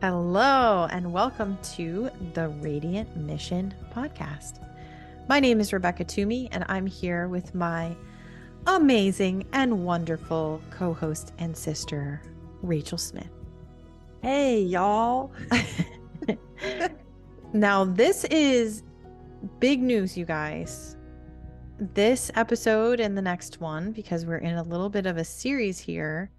Hello, and welcome to the Radiant Mission podcast. My name is Rebecca Toomey, and I'm here with my amazing and wonderful co host and sister, Rachel Smith. Hey, y'all. Now, this is big news, you guys. This episode and the next one, because we're in a little bit of a series here,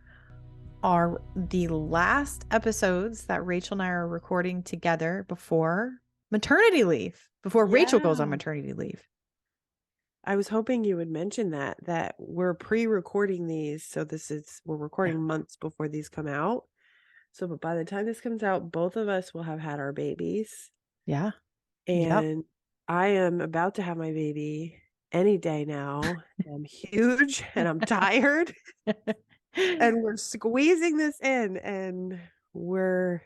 are the last episodes that Rachel and I are recording together before maternity leave, before Rachel goes on maternity leave. I was hoping you would mention that we're pre-recording these. So we're recording months before these come out. So, but by the time this comes out, both of us will have had our babies. Yeah. And I am about to have my baby any day now. I'm huge and I'm tired. And we're squeezing this in, and we're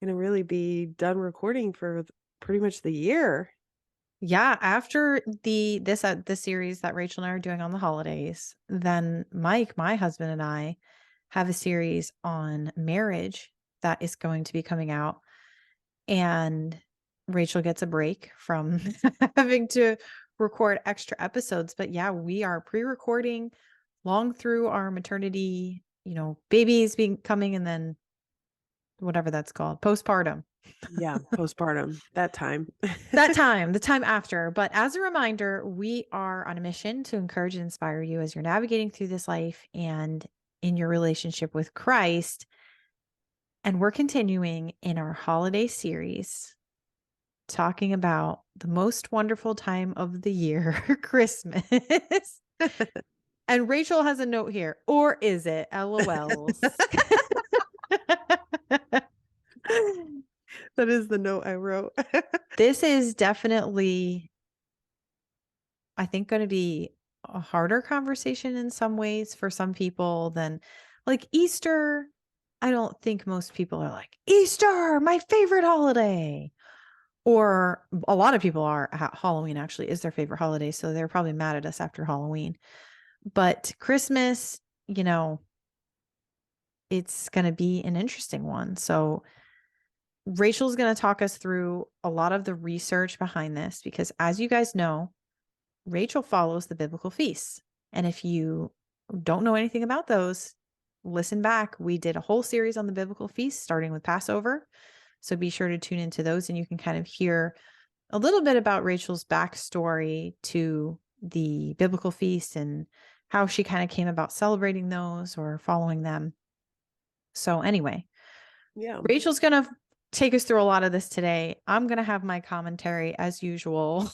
going to really be done recording for pretty much the year. Yeah, after this series that Rachel and I are doing on the holidays, then Mike, my husband, and I have a series on marriage that is going to be coming out, and Rachel gets a break from having to record extra episodes. But yeah, we are pre-recording long through our maternity, babies coming, and then whatever that's called, postpartum. Yeah, postpartum, that time. The time after. But as a reminder, we are on a mission to encourage and inspire you as you're navigating through this life and in your relationship with Christ. And we're continuing in our holiday series, talking about the most wonderful time of the year, Christmas. And Rachel has a note here, or is it? LOLs. That is the note I wrote. This is definitely, I think, going to be a harder conversation in some ways for some people than like Easter. I don't think most people are like, Easter, my favorite holiday. Or a lot of people are. Halloween actually is their favorite holiday. So they're probably mad at us after Halloween. But Christmas, it's going to be an interesting one. So Rachel's going to talk us through a lot of the research behind this because, as you guys know, Rachel follows the biblical feasts. And if you don't know anything about those, listen back. We did a whole series on the biblical feasts, starting with Passover. So be sure to tune into those and you can kind of hear a little bit about Rachel's backstory to the biblical feasts and how she kind of came about celebrating those or following them. So anyway, Yeah. Rachel's going to take us through a lot of this today. I'm going to have my commentary as usual.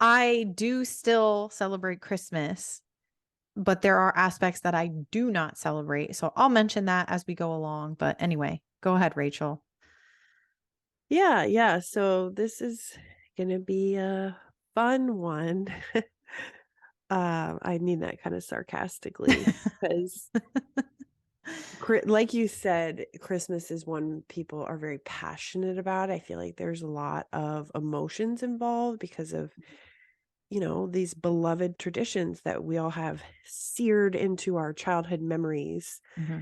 I do still celebrate Christmas, but there are aspects that I do not celebrate. So I'll mention that as we go along. But anyway, go ahead, Rachel. Yeah. So this is going to be a fun one. I mean that kind of sarcastically because like you said, Christmas is one people are very passionate about. I feel like there's a lot of emotions involved because of these beloved traditions that we all have seared into our childhood memories. Mm-hmm.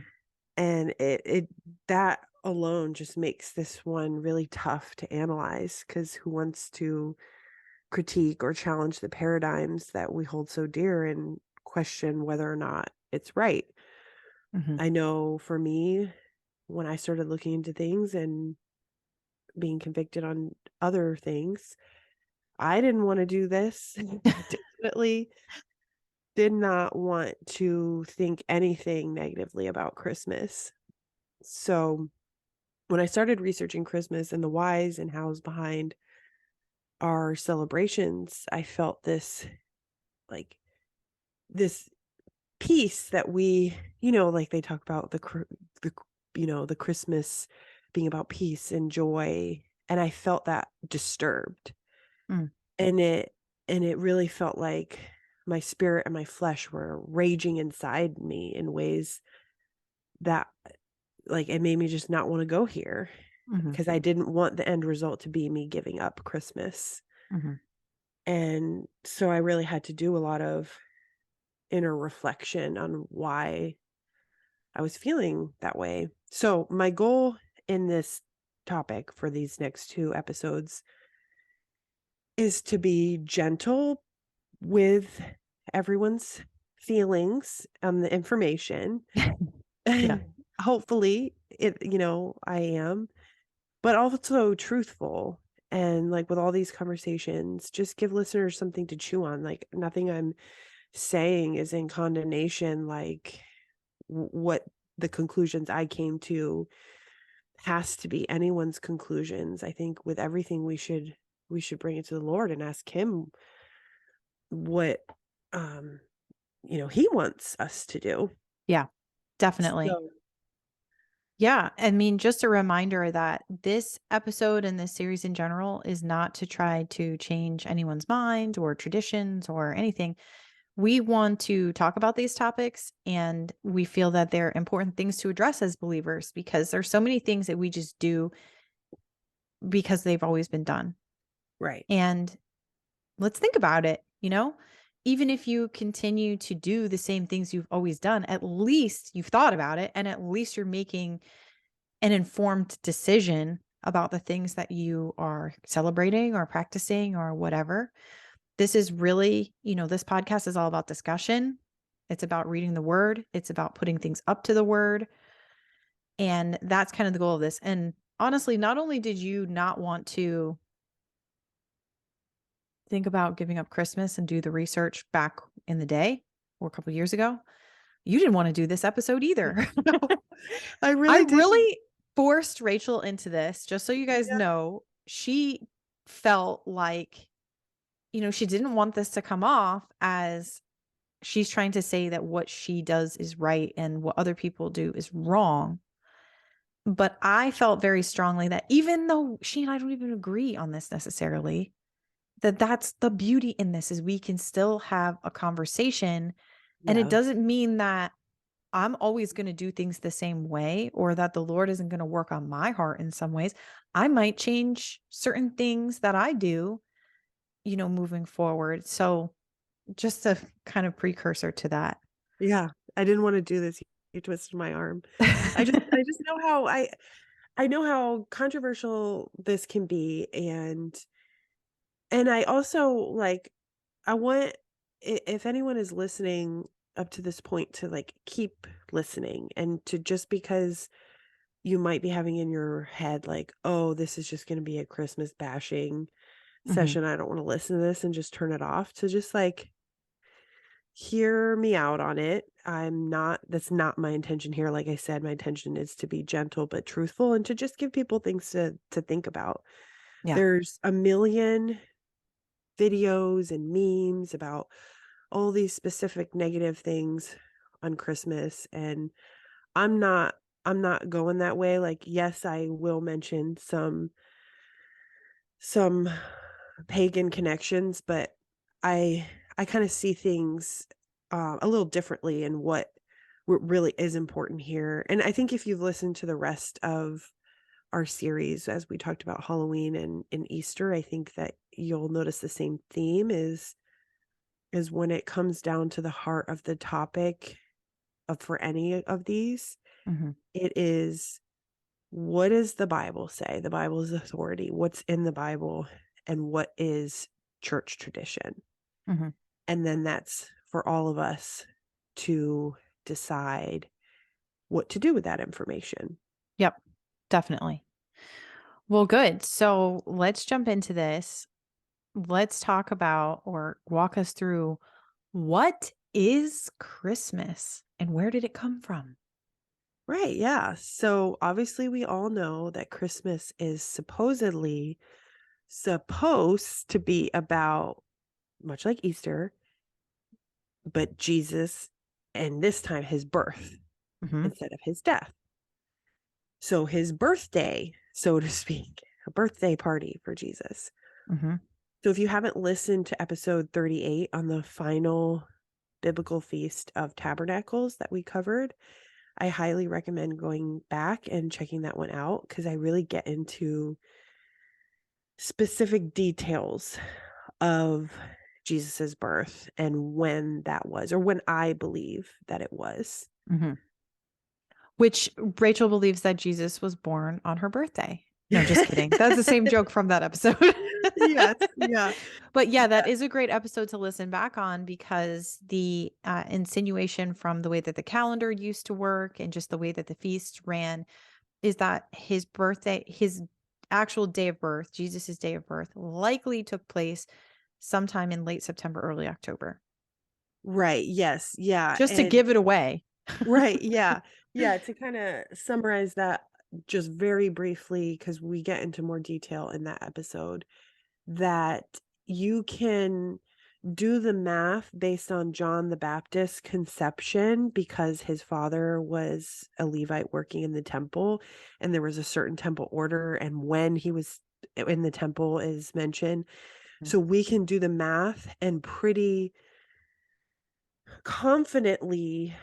And it that alone just makes this one really tough to analyze because who wants to critique or challenge the paradigms that we hold so dear and question whether or not it's right? Mm-hmm. I know for me, when I started looking into things and being convicted on other things, I didn't want to do this. Definitely did not want to think anything negatively about Christmas. So when I started researching Christmas and the whys and hows behind our celebrations, I felt this peace that we, like they talk about the Christmas being about peace and joy. And I felt that disturbed. And it really felt like my spirit and my flesh were raging inside me in ways that it made me just not want to go here because I didn't want the end result to be me giving up Christmas. And so I really had to do a lot of inner reflection on why I was feeling that way. So my goal in this topic for these next 2 episodes is to be gentle with everyone's feelings and the information. Yeah. Hopefully, I am, but also truthful. And like with all these conversations, just give listeners something to chew on. Like nothing I'm saying is in condemnation. Like what the conclusions I came to has to be anyone's conclusions. I think with everything we should bring it to the Lord and ask him what um he wants us to do. Yeah, definitely. So Yeah. I mean, just a reminder that this episode and this series in general is not to try to change anyone's mind or traditions or anything. We want to talk about these topics, and we feel that they're important things to address as believers because there's so many things that we just do because they've always been done. right. And let's think about it, even if you continue to do the same things you've always done, at least you've thought about it and at least you're making an informed decision about the things that you are celebrating or practicing or whatever. This is really, this podcast is all about discussion. It's about reading the word. It's about putting things up to the word. And that's kind of the goal of this. And honestly, not only did you not want to think about giving up Christmas and do the research back in the day or a couple of years ago, you didn't want to do this episode either. No, I I really didn't. really forced Rachel into this, just so you guys Yeah. know. She felt like, she didn't want this to come off as she's trying to say that what she does is right and what other people do is wrong. But I felt very strongly that even though she and I don't even agree on this necessarily, that that's the beauty in this is we can still have a conversation. And it Yeah. doesn't mean that I'm always going to do things the same way or that the Lord isn't going to work on my heart in some ways. I might change certain things that I do, moving forward. So just a kind of precursor to that. Yeah. I didn't want to do this. You twisted my arm. I just know how I know how controversial this can be, and I also like I want if anyone is listening up to this point to like keep listening and to just because you might be having in your head like, "Oh, this is just going to be a Christmas bashing Mhm. session. I don't want to listen to this," and just turn it off, to just like hear me out on it. That's not my intention here. Like I said, my intention is to be gentle but truthful and to just give people things to think about. Yeah. There's a million videos and memes about all these specific negative things on Christmas, and I'm not I'm not going that way. Like, yes, I will mention some pagan connections, but I kind of see things a little differently in what really is important here. And I think if you've listened to the rest of our series as we talked about Halloween and Easter, I think that you'll notice the same theme is when it comes down to the heart of the topic of for any of these, Mhm. it is what does the Bible say? The Bible is authority. What's in the Bible and what is church tradition? Mhm. And then that's for all of us to decide what to do with that information. Yep. Definitely. Well, good. So let's jump into this. Let's talk about or walk us through what is Christmas and where did it come from? Right, yeah. So obviously we all know that Christmas is supposed to be about, much like Easter, but Jesus, and this time his birth Mhm. instead of his death. So his birthday, so to speak, a birthday party for Jesus. Mhm. So if you haven't listened to episode 38 on the final biblical feast of tabernacles that we covered, I highly recommend going back and checking that one out because I really get into specific details of Jesus's birth and when that was, or when I believe that it was. Mhm. Which Rachel believes that Jesus was born on her birthday. No, just kidding. That's the same joke from that episode. Yes. Yeah. But yeah, that is a great episode to listen back on because the insinuation from the way that the calendar used to work and just the way that the feast ran is that his birthday, his actual day of birth, Jesus's day of birth, likely took place sometime in late September, early October. Right. Yes. Yeah. Just to And give it away. right. Yeah. Yeah. To kind of summarize that just very briefly, because we get into more detail in that episode, that you can do the math based on John the Baptist's conception because his father was a Levite working in the temple and there was a certain temple order and when he was in the temple is mentioned. So we can do the math and pretty confidently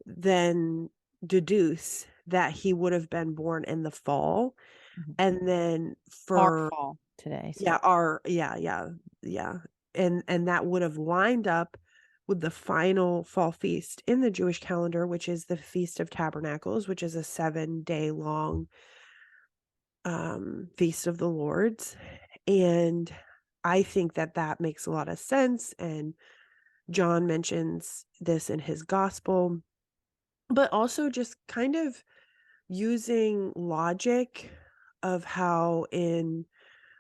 then deduce that he would have been born in the fall. Mhm. And then Our for fall today. So. yeah. And that would have lined up with the final fall feast in the Jewish calendar, which is the Feast of Tabernacles, which is a 7-day long feast of the Lord's. And I think that that makes a lot of sense. And John mentions this in his gospel, but also just kind of using logic of how in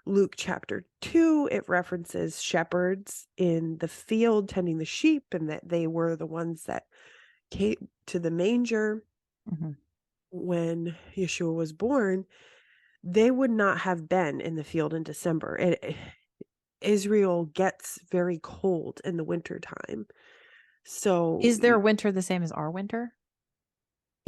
Luke chapter 2, it references shepherds in the field tending the sheep and that they were the ones that came to the manger when Yeshua was born. They would not have been in the field in December. Israel gets very cold in the wintertime. So Is their winter the same as our winter?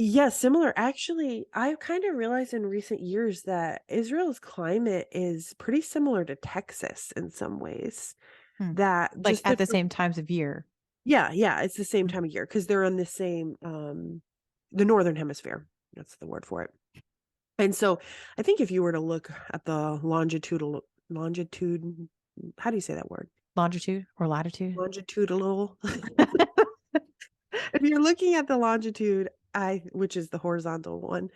yeah, similar. Actually, I've kind of realized in recent years that Israel's climate is pretty similar to Texas in some ways. That Like just at the same times of year. yeah, it's the same Mm. time of year because they're on the same the northern hemisphere. That's the word for it. And so I think if you were to look at the longitude, how do you say that word? Longitude or latitude? Longitudinal. If you're looking at the longitude, which is the horizontal one,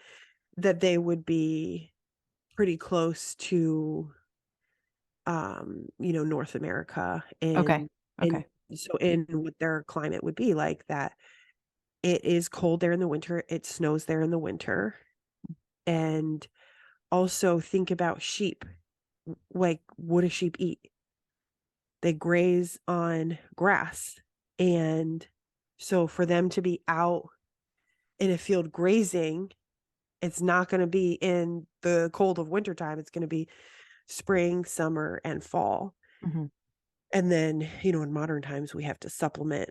that they would be pretty close to North America Okay. and Okay. so in what their climate would be like that it is cold there in the winter, it snows there in the winter. And also think about sheep. Like, what do sheep eat? They graze on grass. And so for them to be out in a field grazing, it's not going to be in the cold of wintertime. It's going to be spring, summer, and fall. Mhm. And then, in modern times, we have to supplement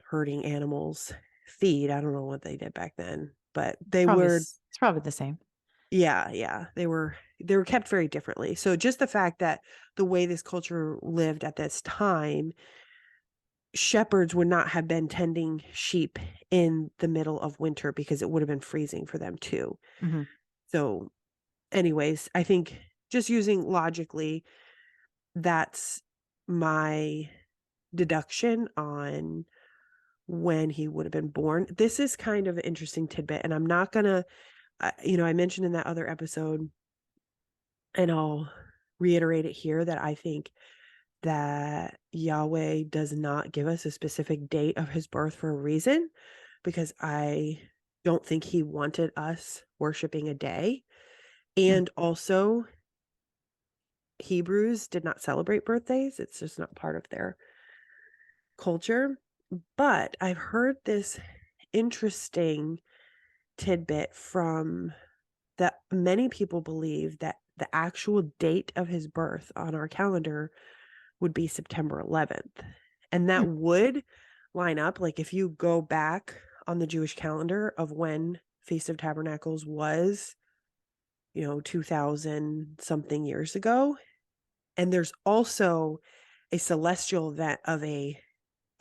herding animals, feed. I don't know what they did back then, but they were, It's probably the same. yeah, they were kept very differently. So just the fact that the way this culture lived at this time, shepherds would not have been tending sheep in the middle of winter because it would have been freezing for them too. Mhm. So anyways, I think just using logically, that's my deduction on when he would have been born. This is kind of an interesting tidbit, and I'm not gonna, I mentioned in that other episode, and I'll reiterate it here that I think that Yahweh does not give us a specific date of his birth for a reason, because I don't think he wanted us worshiping a day. And also, Hebrews did not celebrate birthdays. It's just not part of their culture. But I've heard this interesting tidbit from that many people believe that the actual date of his birth on our calendar would be September 11th. And that would line up, like if you go back on the Jewish calendar of when Feast of Tabernacles was, 2000 something years ago. And there's also a celestial event of a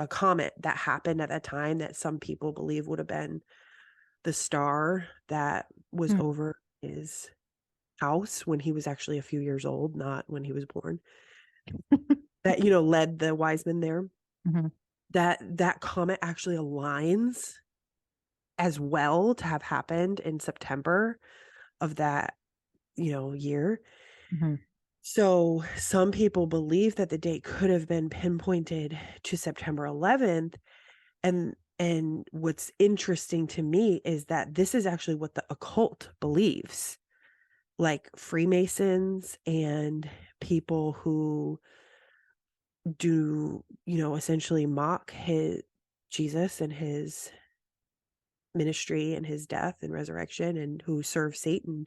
comet that happened at that time that some people believe would have been the star that was over his house when he was actually a few years old, not when he was born, that, led the wise men there. Mhm. That comet actually aligns as well to have happened in September of that, year. Mm-hmm. So some people believe that the date could have been pinpointed to September 11th. And what's interesting to me is that this is actually what the occult believes. Like Freemasons and people who do, essentially mock Jesus and his ministry and his death and resurrection, and who serve Satan,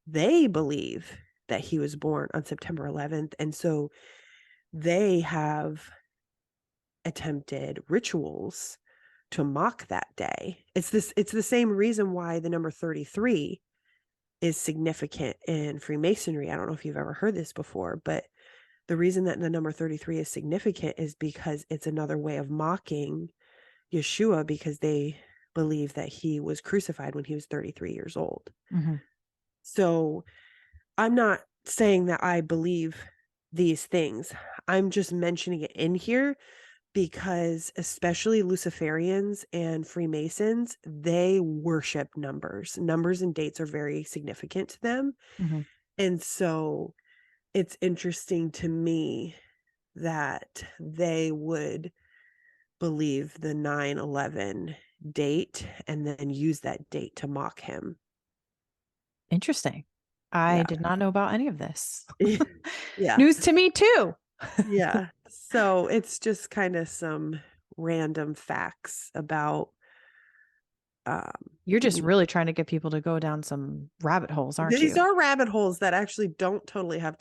they believe that he was born on September 11th. And so they have attempted rituals to mock that day. It's the same reason why the number 33 is significant in Freemasonry. I don't know if you've ever heard this before, but the reason that the number 33 is significant is because it's another way of mocking Yeshua, because they believe that he was crucified when he was 33 years old. Mm-hmm. So I'm not saying that I believe these things. I'm just mentioning it in here because especially Luciferians and Freemasons, they worship numbers. Numbers and dates are very significant to them. Mm-hmm. And so it's interesting to me that they would believe the 9/11 date and then use that date to mock him. Interesting. I Yeah. did not know about any of this. Yeah. News to me too. Yeah. So it's just kind of some random facts about You're just really trying to get people to go down some rabbit holes, aren't these you? are rabbit holes that actually don't totally have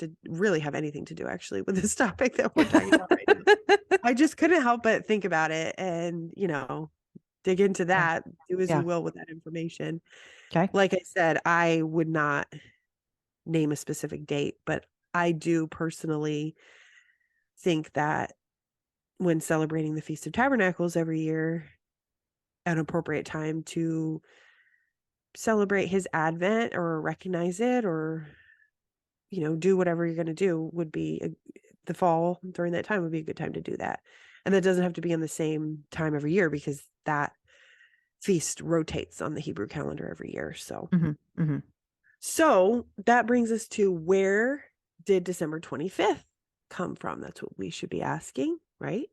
anything to do actually with this topic that we're talking about right now. I just couldn't help but think about it and, dig into that, do as Yeah. you will with that information. Okay. Like I said, I would not name a specific date, but I do personally think that when celebrating the Feast of Tabernacles every year, an appropriate time to celebrate his advent or recognize it or, do whatever you're going to do would be the fall during that time would be a good time to do that. And that doesn't have to be in the same time every year because that feast rotates on the Hebrew calendar every year. So, Mm-hmm. Mm-hmm. so that brings us to, where did December 25th come from? That's what we should be asking, right?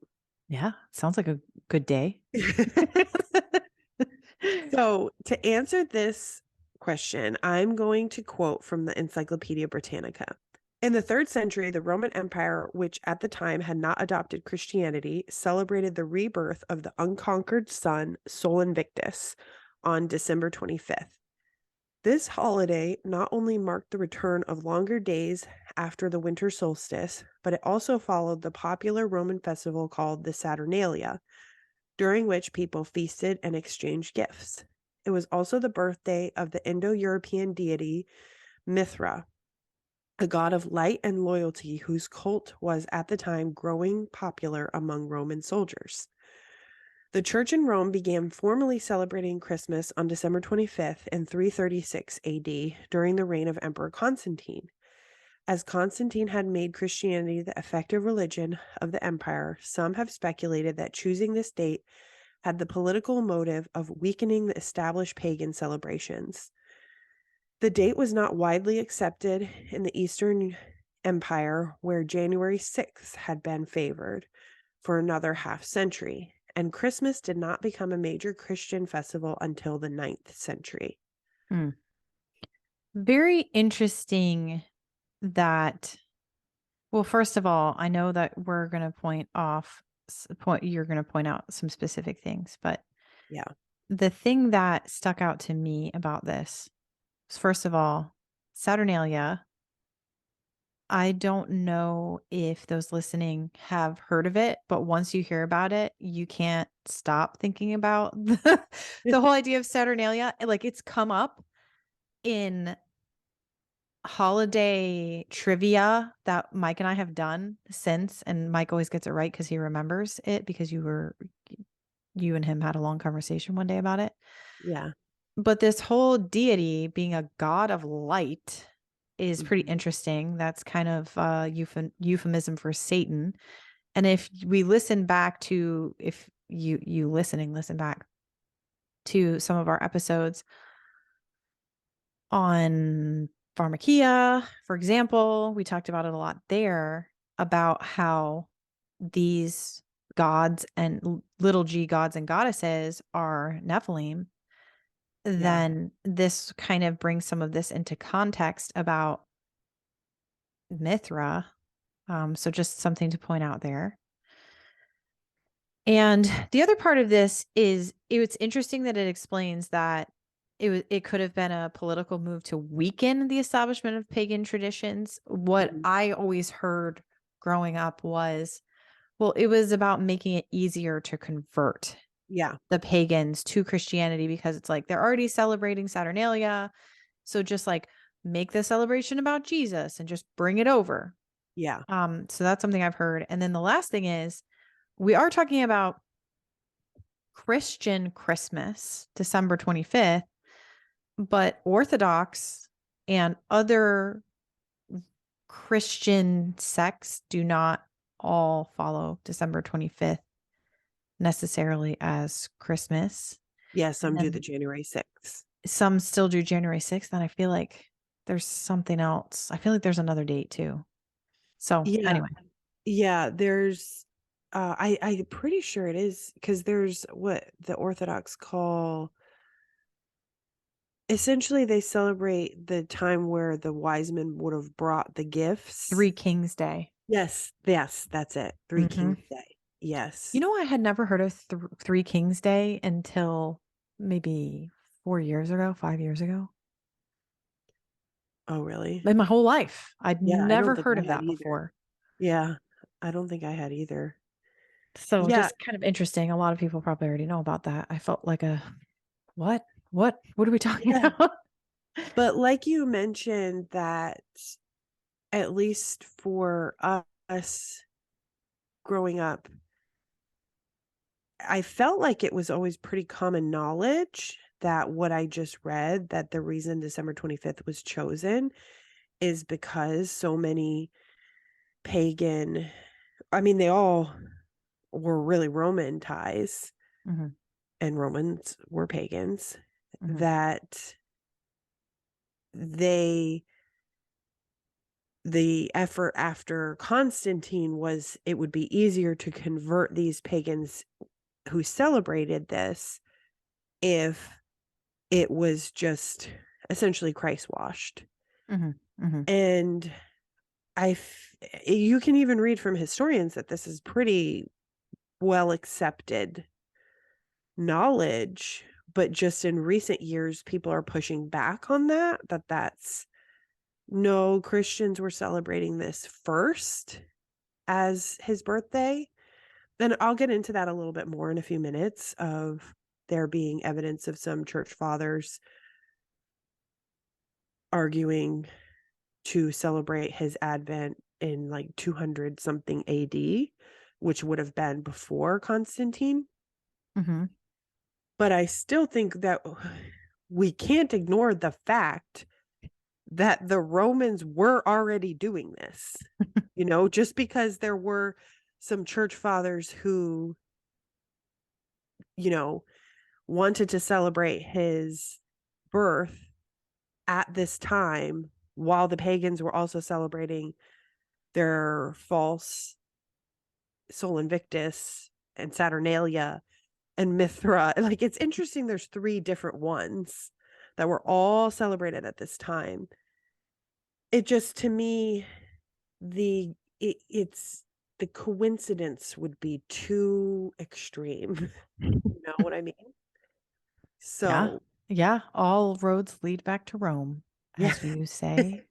Yeah. Sounds like a good day. So to answer this question, I'm going to quote from the Encyclopedia Britannica. In the 3rd century, the Roman Empire, which at the time had not adopted Christianity, celebrated the rebirth of the unconquered sun, Sol Invictus, on December 25th. This holiday not only marked the return of longer days after the winter solstice, but it also followed the popular Roman festival called the Saturnalia, during which people feasted and exchanged gifts. It was also the birthday of the Indo-European deity Mithra, a god of light and loyalty whose cult was at the time growing popular among Roman soldiers. The church in Rome began formally celebrating Christmas on December 25th in 336 AD during the reign of Emperor Constantine. As Constantine had made Christianity the effective religion of the empire, some have speculated that choosing this date had the political motive of weakening the established pagan celebrations. The date was not widely accepted in the Eastern Empire, where January 6th had been favored for another half century, and Christmas did not become a major Christian festival until the 9th century. Very interesting that, well, first of all, I know that we're going to you're going to point out some specific things, but Yeah. the thing that stuck out to me about this was, first of all, Saturnalia. I don't know if those listening have heard of it, but once you hear about it, you can't stop thinking about the whole idea of Saturnalia. Like, it's come up in holiday trivia that Mike and I have done since, and Mike always gets it right because he remembers it because you and him had a long conversation one day about it. Yeah. But this whole deity being a god of light is pretty interesting. That's kind of euphemism for Satan. And if we listen back to, if you listening, listen back. to some of our episodes on pharmakia, for example, we talked about it a lot there about how these gods and little g gods and goddesses are Nephilim. Yeah. Then this kind of brings some of this into context about Mithra. So just something to point out there. And the other part of this is it's interesting that it explains that it could have been a political move to weaken the establishment of pagan traditions. What Mhm. I always heard growing up was, well, it was about making it easier to convert Yeah. the pagans to Christianity because it's like they're already celebrating Saturnalia. So just like make the celebration about Jesus and just bring it over. Yeah. So that's something I've heard. And then the last thing is we are talking about Christian Christmas, December 25th, but Orthodox and other Christian sects do not all follow December 25th necessarily as Christmas. Yeah. And Some do the then January 6th. some still do January 6th. And I feel like there's something else. I feel like there's another date too. So Yeah. anyway, Yeah. There's, I'm pretty sure it is because there's what the Orthodox call essentially they celebrate the time where the wise men would have brought the gifts. Three Kings Day. Yes. Yes. That's it. Three Hmm. Kings Day. Yes. You know, I had never heard of Three Kings Day until maybe 4 years ago, 5 years ago. Oh, really? In my whole life, I'd Yeah. I don't never think heard I of had that either. before. Yeah. I don't think I had either. So Yeah. just kind of interesting. A lot of people probably already know about that. I felt like a what? What are we talking Yeah. about? But like you mentioned that at least for us growing up, I felt like it was always pretty common knowledge that what I just read, that the reason December 25th was chosen is because so many pagan, I mean, they all were really Roman ties, Hmm. and Romans were pagans, Hmm. that they the effort after Constantine was it would be easier to convert these pagans who celebrated this if it was just essentially Christ washed. Hmm. Hmm. And you can even read from historians that this is pretty well accepted knowledge, but just in recent years, people are pushing back on that's no, Christians were celebrating this first as his birthday. And I'll get into that a little bit more in a few minutes of there being evidence of some church fathers arguing to celebrate his advent in like 200 something AD, which would have been before Constantine. Hmm. But I still think that we can't ignore the fact that the Romans were already doing this. Just because there were some church fathers who, you know, wanted to celebrate his birth at this time while the pagans were also celebrating their false Sol Invictus and Saturnalia and Mithra. Like, it's interesting there's 3 different ones that were all celebrated at this time. It just, to me, it's the coincidence would be too extreme. You know what I mean? Yeah. So, Yeah. All roads lead back to Rome, yeah. as you say.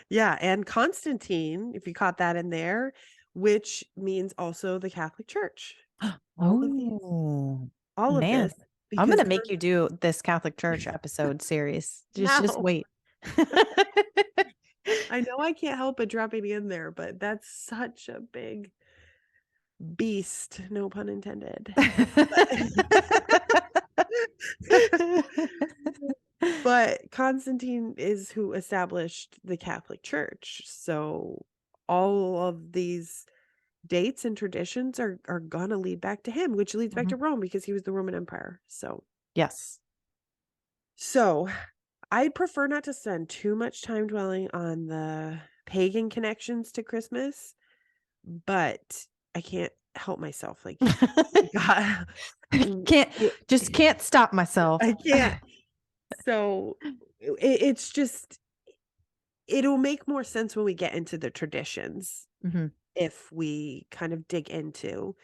Yeah, and Constantine, if you caught that in there, which means also the Catholic Church. All of these Oh, all of man. this I'm because gonna make you do this Catholic Church episode series. Just now wait. I know I can't help but dropping in there, but that's such a big beast, no pun intended. But but Constantine is who established the Catholic Church. So all of these dates and traditions are gonna lead back to him, which leads back Mhm. to Rome because he was the Roman Empire. So Yes. So I'd prefer not to spend too much time dwelling on the pagan connections to Christmas, but I can't help myself. Like, God, Can't it, just can't stop myself. I can't. So it's just, it'll make more sense when we get into the traditions Mhm. if we kind of dig into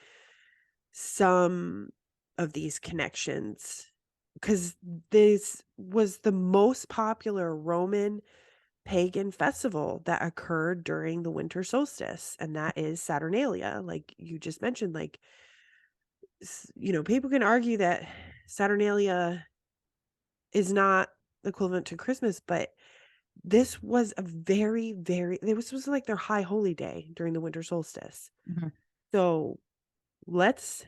some of these connections, because this was the most popular Roman pagan festival that occurred during the winter solstice, and that is Saturnalia. Like you just mentioned, like, people can argue that Saturnalia is not equivalent to Christmas, but this was a very, very, this was like their high holy day during the winter solstice. Mhm. So let's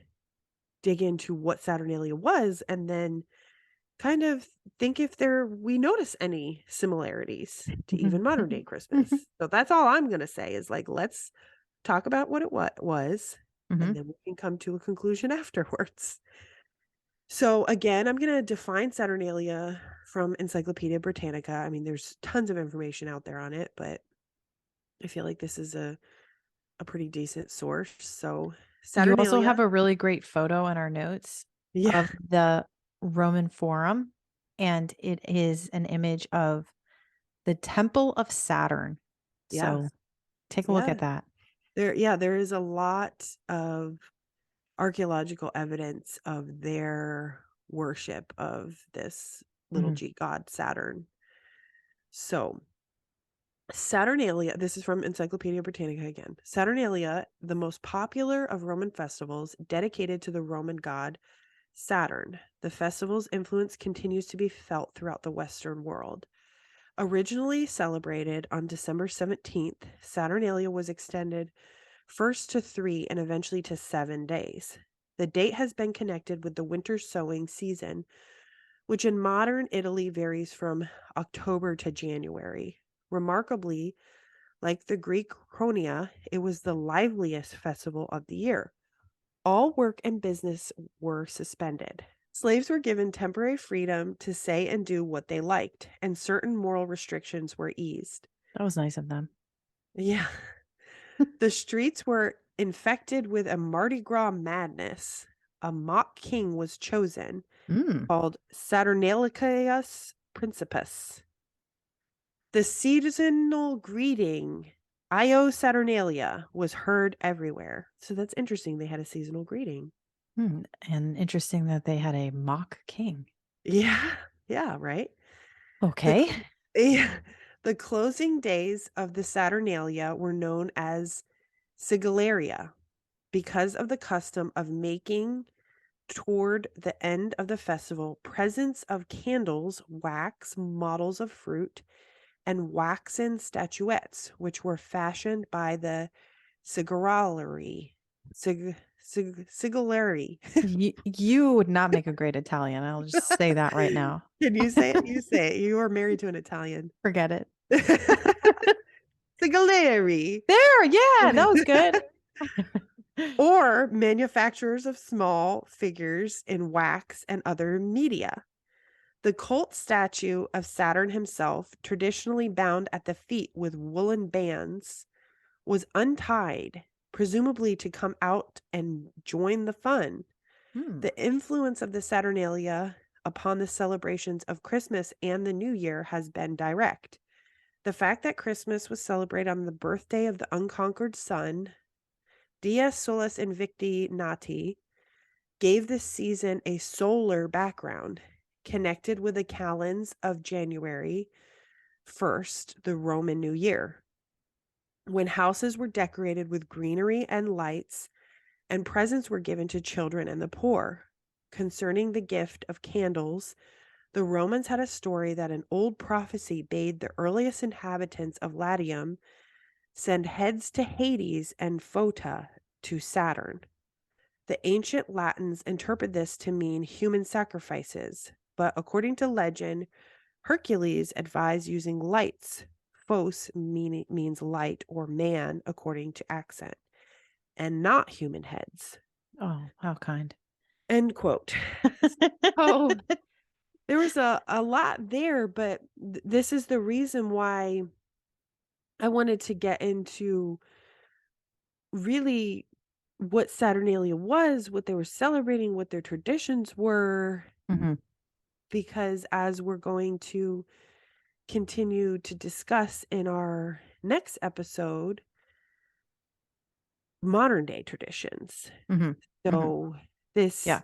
dig into what Saturnalia was, and then kind of think if we notice any similarities to even modern day Christmas. So that's all I'm going to say is, like, let's talk about what it was, and Mhm. then we can come to a conclusion afterwards. So again, I'm going to define Saturnalia from Encyclopedia Britannica. I mean, there's tons of information out there on it, but I feel like this is a pretty decent source. So You also Saturnalia, have a really great photo in our notes yeah, of the Roman Forum, and it is an image of the Temple of Saturn. yeah, So take a look yeah. at that. There is a lot of archaeological evidence of their worship of this little Mhm. g god Saturn. So, Saturnalia, this is from Encyclopedia Britannica again. Saturnalia, the most popular of Roman festivals dedicated to the Roman god Saturn. The festival's influence continues to be felt throughout the Western world. Originally celebrated on December 17th, Saturnalia was extended first to 3 and eventually to 7 days. The date has been connected with the winter sowing season, which in modern Italy varies from October to January. Remarkably, like the Greek Chronia, it was the liveliest festival of the year. All work and business were suspended. Slaves were given temporary freedom to say and do what they liked, and certain moral restrictions were eased. That was nice of them. Yeah. The streets were infected with a Mardi Gras madness. A mock king was chosen Mm. called Saturnalicus Principus. The seasonal greeting, Io Saturnalia, was heard everywhere. So that's interesting. They had a seasonal greeting. And interesting that they had a mock king. Yeah. Yeah, right. The Okay. cl- yeah, the closing days of the Saturnalia were known as Sigillaria because of the custom of making toward the end of the festival presents of candles, wax, models of fruit, and waxen statuettes, which were fashioned by the Sigillari. Sigillari. You would not make a great Italian. I'll just say that right now. Can you say it? You say it. You are married to an Italian. Forget it. Sigillari. There, yeah, that was good. Or manufacturers of small figures in wax and other media. The cult statue of Saturn himself, traditionally bound at the feet with woolen bands, was untied, presumably to come out and join the fun. Hmm. The influence of the Saturnalia upon the celebrations of Christmas and the New Year has been direct. The fact that Christmas was celebrated on the birthday of the unconquered sun, Dies Solis Invicti Nati, gave this season a solar background, connected with the calends of January 1st, the Roman New Year, when houses were decorated with greenery and lights, and presents were given to children and the poor. Concerning the gift of candles, the Romans had a story that an old prophecy bade the earliest inhabitants of Latium send heads to Hades and Phota to Saturn. The ancient Latins interpret this to mean human sacrifices, but according to legend, Hercules advised using lights. Phos means light or man, according to accent, and not human heads. Oh, how kind. End quote. Oh, there was a lot there, but this is the reason why I wanted to get into really what Saturnalia was, what they were celebrating, what their traditions were, Mhm, because as we're going to continue to discuss in our next episode, modern day traditions. mhm, mhm. So this Yeah,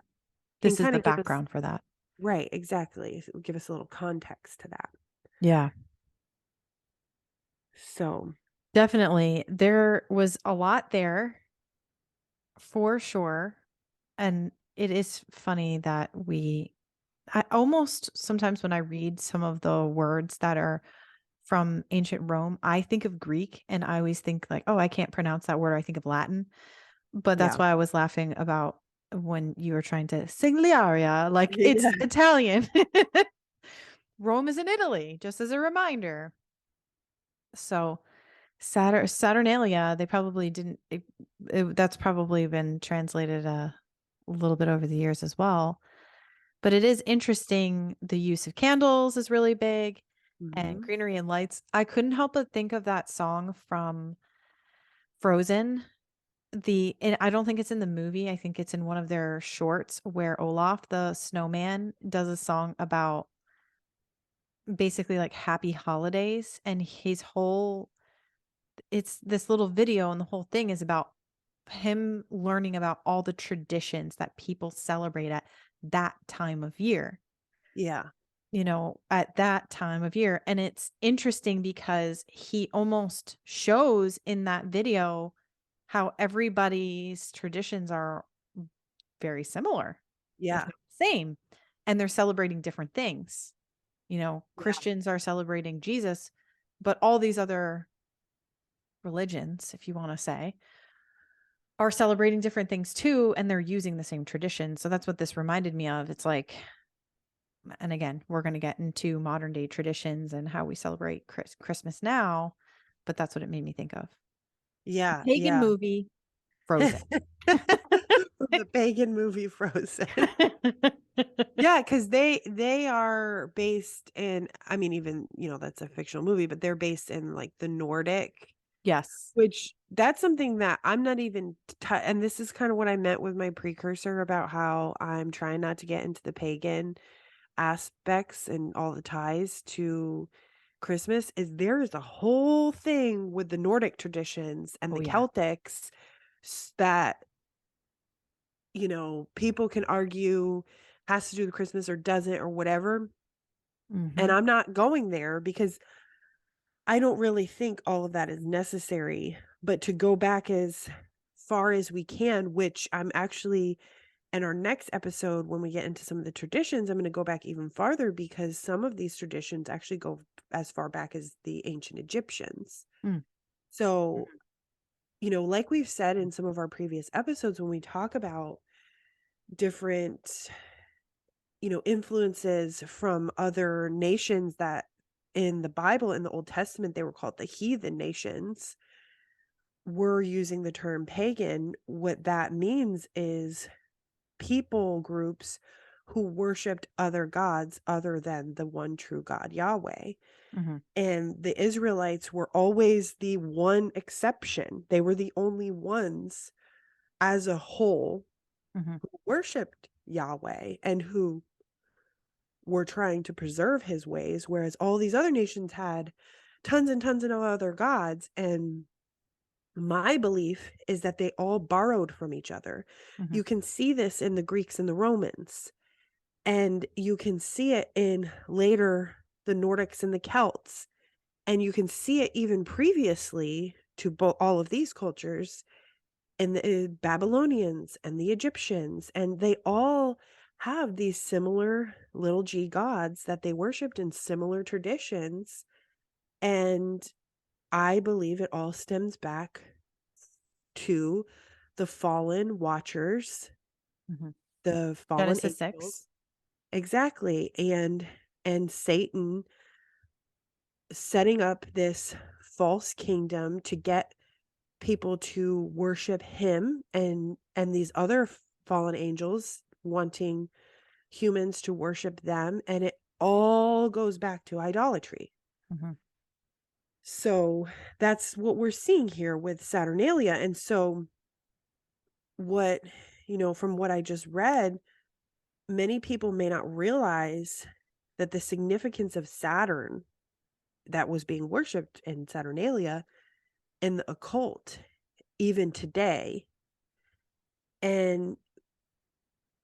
can this is kind the of give us background for that. right, exactly. It would give us a little context to that. Yeah, So, definitely. There was a lot there for sure, and it is funny that I almost sometimes when I read some of the words that are from ancient Rome, I think of Greek and I always think like, "Oh, I can't pronounce that word." I think of Latin. But that's yeah. why I was laughing about when you were trying to sing Liaria, like it's Yeah. Italian. Rome is in Italy, just as a reminder. So Saturnalia, they probably didn't that's probably been translated a little bit over the years as well. But it is interesting. The use of candles is really big and Mhm. greenery and lights. I couldn't help but think of that song from Frozen. And I don't think it's in the movie. I think it's in one of their shorts where Olaf the snowman does a song about basically like happy holidays and his whole it's this little video and the whole thing is about him learning about all the traditions that people celebrate at that time of year, Yeah. at that time of year. And it's interesting because he almost shows in that video how everybody's traditions are very similar, if Yeah. not the same, and they're celebrating different things. Yeah. Christians are celebrating Jesus, but all these other religions, if you want to say, are celebrating different things too, and they're using the same tradition. So that's what this reminded me of. It's like, and again, we're going to get into modern day traditions and how we celebrate Christmas now, but that's what it made me think of. Yeah. Pagan Yeah. movie, Frozen. From the pagan movie Frozen. Yeah, because they are based in, I mean, even, that's a fictional movie, but they're based in, like, the Nordic, Yes. which that's something that I'm not even and this is kinda what I meant with my precursor about how I'm trying not to get into the pagan aspects and all the ties to Christmas, is there is a whole thing with the Nordic traditions and Oh, the yeah. Celtics that, people can argue has to do with Christmas or doesn't or whatever. And Hmm. I'm not going there because I don't really think all of that is necessary. But to go back as far as we can, which I'm actually in our next episode, when we get into some of the traditions, I'm going to go back even farther because some of these traditions actually go as far back as the ancient Egyptians. Mm. So, like we've said in some of our previous episodes, when we talk about different, influences from other nations that in the Bible, in the Old Testament, they were called the heathen nations, we're using the term pagan. What that means is people groups who worshiped other gods other than the one true God, Yahweh. Hmm. And the Israelites were always the one exception. They were the only ones as a whole Hmm. who worshiped Yahweh and who were trying to preserve his ways, whereas all these other nations had tons and tons of other gods. And my belief is that they all borrowed from each other. Hmm. You can see this in the Greeks and the Romans. And you can see it in later the Nordics and the Celts. And you can see it even previously to all of these cultures in the Babylonians and the Egyptians. And they all have these similar little g gods that they worshiped in similar traditions. And I believe it all stems back to the fallen watchers, Hmm. the fallen Genesis angels. 6. Exactly. And Satan setting up this false kingdom to get people to worship him and these other fallen angels wanting humans to worship them, and it all goes back to idolatry. Mm-hmm. So that's what we're seeing here with Saturnalia. And so what, from what I just read, many people may not realize that the significance of Saturn that was being worshipped in Saturnalia in the occult even today. And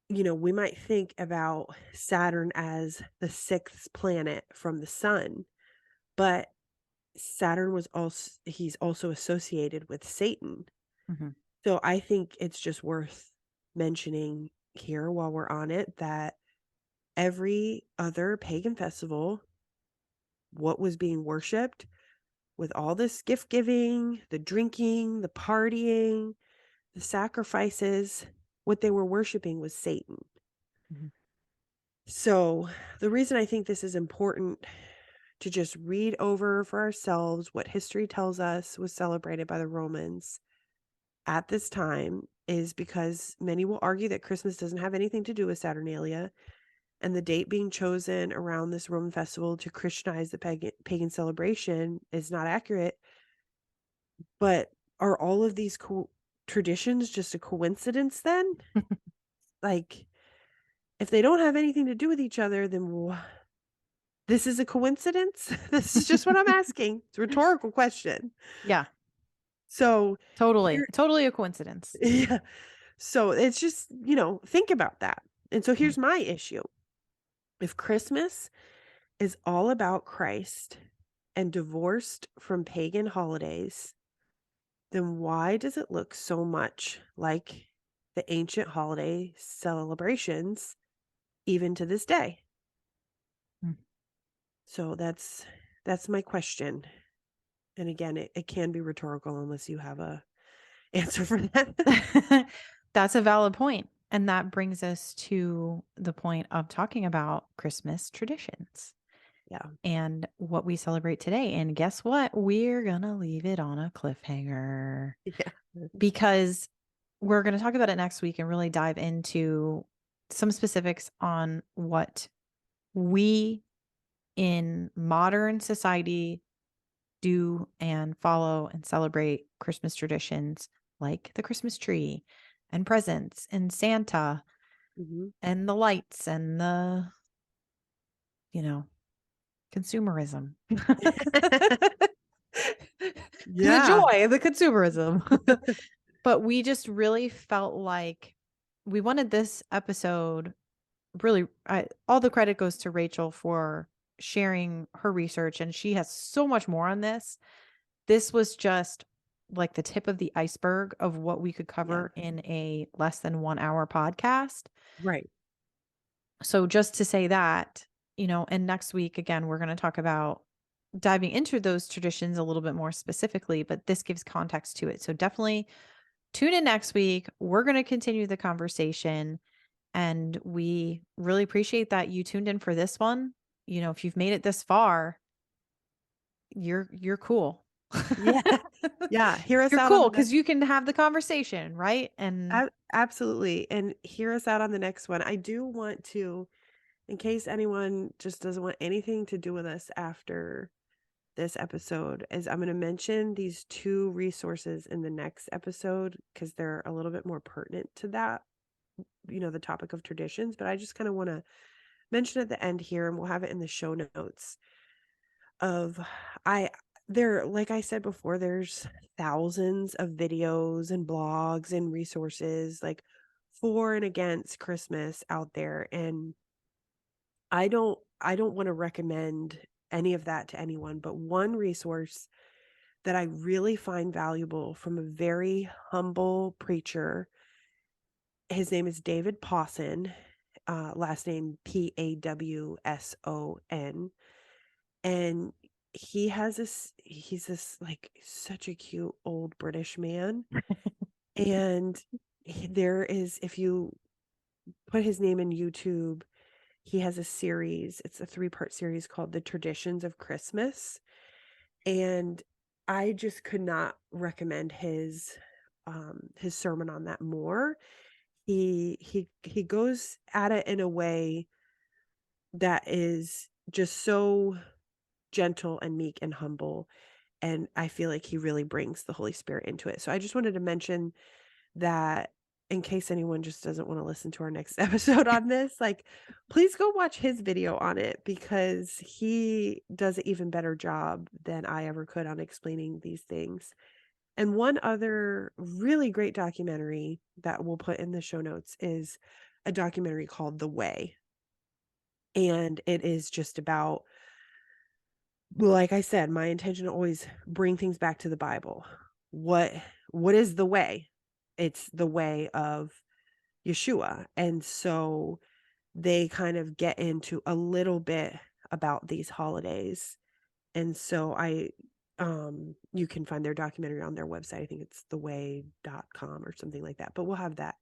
we might think about Saturn as the sixth planet from the sun, but Saturn he's also associated with Satan. Mm-hmm. So I think it's just worth mentioning here while we're on it that every other pagan festival, what was being worshipped with all this gift giving, the drinking, the partying, the sacrifices, what they were worshiping was Satan. Mm-hmm. So the reason I think this is important to just read over for ourselves what history tells us was celebrated by the Romans at this time is because many will argue that Christmas doesn't have anything to do with Saturnalia, and the date being chosen around this Roman festival to Christianize the pagan celebration is not accurate. But are all of these traditions just a coincidence then? Like, if they don't have anything to do with each other, then this is a coincidence? This is just what I'm asking. It's a rhetorical question. Yeah, So totally. here, Totally a coincidence. yeah. So it's just, think about that. And so here's my issue. If Christmas is all about Christ and divorced from pagan holidays, then why does it look so much like the ancient holiday celebrations even to this day? Mm. So that's my question. And again, it can be rhetorical unless you have a answer for that. That's a valid point. And that brings us to the point of talking about Christmas traditions Yeah. and what we celebrate today. And guess what? We're going to leave it on a cliffhanger Yeah. because we're going to talk about it next week and really dive into some specifics on what we in modern society do and follow and celebrate Christmas traditions like the Christmas tree and presents and Santa Hmm. and the lights and the, you know, consumerism. The Yeah. joy, the consumerism. But we just really felt like we wanted this episode really all the credit goes to Rachel for sharing her research and she has so much more on this. This was just like the tip of the iceberg of what we could Yeah. cover in a less than 1 hour podcast. Right. So just to say that, and next week, again, we're going to talk about diving into those traditions a little bit more specifically, but this gives context to it. So definitely tune in next week. We're going to continue the conversation and we really appreciate that you tuned in for this one. If you've made it this far, you're cool. Yeah. Yeah. Hear us You're out on cool the next. because you can have the conversation, right? And Absolutely. And hear us out on the next one. I do want to, in case anyone just doesn't want anything to do with us after this episode, is I'm going to mention these two resources in the next episode because they're a little bit more pertinent to that, the topic of traditions. But I just kind of want to mention at the end here, and we'll have it in the show notes of like I said before, there's thousands of videos and blogs and resources like for and against Christmas out there. And I don't want to recommend any of that to anyone, but one resource that I really find valuable from a very humble preacher, his name is David Pawson, last name Pawson. And he's this like such a cute old British man. And if you put his name in YouTube, he has a series. It's a 3-part series called The Traditions of Christmas. And I just could not recommend his sermon on that more. he goes at it in a way that is just so gentle and meek and humble, and I feel like he really brings the Holy Spirit into it. So I just wanted to mention that in case anyone just doesn't want to listen to our next episode on this, like, please go watch his video on it because he does an even better job than I ever could on explaining these things. And one other really great documentary that we'll put in the show notes is a documentary called The Way. And it is just about, like I said, my intention to always bring things back to the Bible. What is the way? It's the way of Yeshua. And so they kind of get into a little bit about these holidays. And so you can find their documentary on their website. I think it's theway.com or something like that. But we'll have that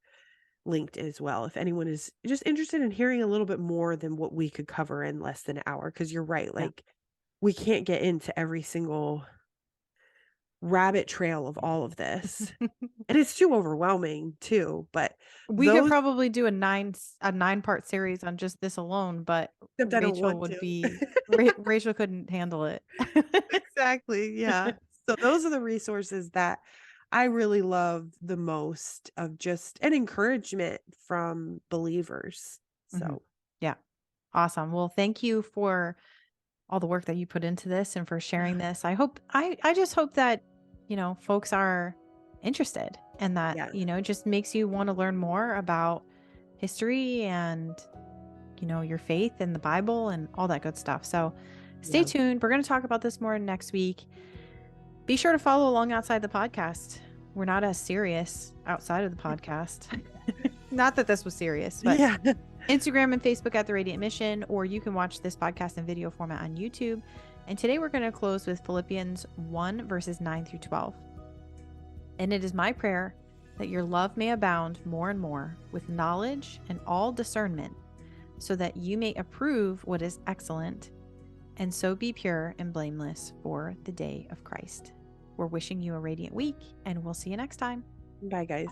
linked as well if anyone is just interested in hearing a little bit more than what we could cover in less than an hour. Because you're right, Yeah. like we can't get into every single rabbit trail of all of this. And it's too overwhelming too. But We could those, probably do a 9-part series on just this alone, but except I don't Rachel want would to. be Rachel couldn't handle it. Exactly. Yeah. So those are the resources that I really love the most, of just an encouragement from believers. Mhm. So Yeah. Awesome. Well, thank you for all the work that you put into this and for sharing this. I just hope that, folks are interested and that, yeah. it just makes you want to learn more about history and, your faith and the Bible and all that good stuff. So stay Yeah. tuned. We're going to talk about this more next week. Be sure to follow along outside the podcast. We're not as serious outside of the podcast. Not that this was serious, but Yeah. Instagram and Facebook at The Radiant Mission, or you can watch this podcast in video format on YouTube. And today we're going to close with Philippians 1, verses 9 through 12. And it is my prayer that your love may abound more and more with knowledge and all discernment, so that you may approve what is excellent, and so be pure and blameless for the day of Christ. We're wishing you a radiant week, and we'll see you next time. Bye, guys.